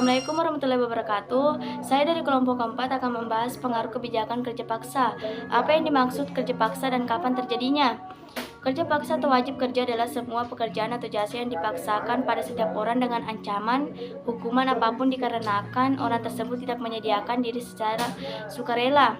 Assalamualaikum warahmatullahi wabarakatuh. Saya dari kelompok keempat akan membahas pengaruh kebijakan kerja paksa. Apa yang dimaksud kerja paksa dan kapan terjadinya? Kerja paksa atau wajib kerja adalah semua pekerjaan atau jasa yang dipaksakan pada setiap orang dengan ancaman hukuman apapun dikarenakan orang tersebut tidak menyediakan diri secara sukarela.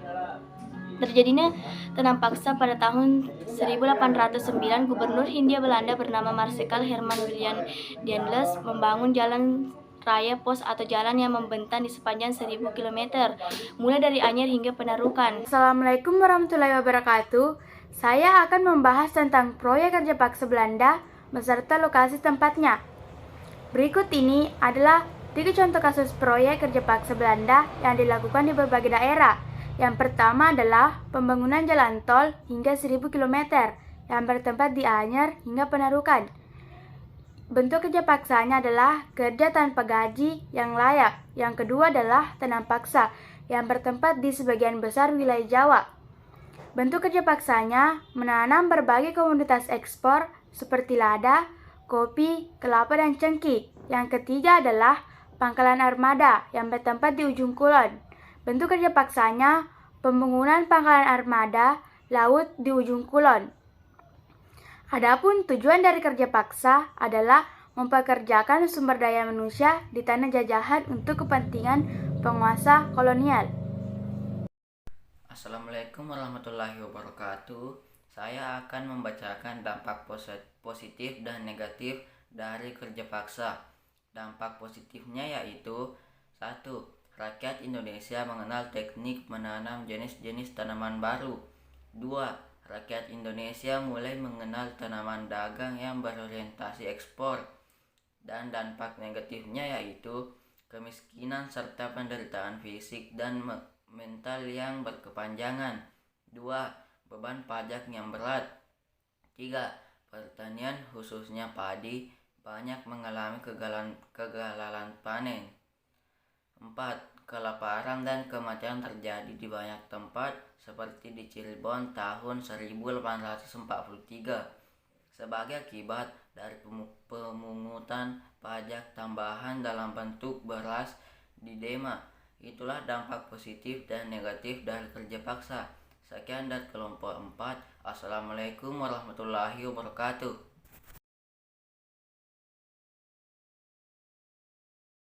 Terjadinya tanam paksa pada tahun 1809, Gubernur Hindia Belanda bernama Marsekal Herman William Daendels membangun jalan raya pos atau jalan yang membentang di sepanjang 1000 km, mulai dari Anyer hingga Penarukan. Assalamualaikum warahmatullahi wabarakatuh. Saya akan membahas tentang proyek kerja paksa Belanda beserta lokasi tempatnya. Berikut ini adalah 3 contoh kasus proyek kerja paksa Belanda yang dilakukan di berbagai daerah. Yang pertama adalah pembangunan jalan tol hingga 1000 km yang bertempat di Anyer hingga Penarukan. Bentuk kerja paksanya adalah kerja tanpa gaji yang layak. Yang kedua adalah tanam paksa yang bertempat di sebagian besar wilayah Jawa. Bentuk kerja paksanya menanam berbagai komoditas ekspor seperti lada, kopi, kelapa, dan cengkih. Yang ketiga adalah pangkalan armada yang bertempat di ujung kulon. Bentuk kerja paksanya pembangunan pangkalan armada laut di ujung kulon. Adapun tujuan dari kerja paksa adalah mempekerjakan sumber daya manusia di tanah jajahan untuk kepentingan penguasa kolonial. Assalamualaikum warahmatullahi wabarakatuh. Saya akan membacakan dampak positif dan negatif dari kerja paksa. Dampak positifnya yaitu 1. Rakyat Indonesia mengenal teknik menanam jenis-jenis tanaman baru. 2. Rakyat Indonesia mulai mengenal tanaman dagang yang berorientasi ekspor. Dan dampak negatifnya yaitu kemiskinan serta penderitaan fisik dan mental yang berkepanjangan. 2. Beban pajak yang berat. 3. Pertanian khususnya padi banyak mengalami kegagalan panen. 4. Kelaparan dan kematian terjadi di banyak tempat seperti di Cirebon tahun 1843 sebagai akibat dari pemungutan pajak tambahan dalam bentuk beras di Dema. Itulah dampak positif dan negatif dari kerja paksa. Sekian dari kelompok 4. Assalamualaikum warahmatullahi wabarakatuh.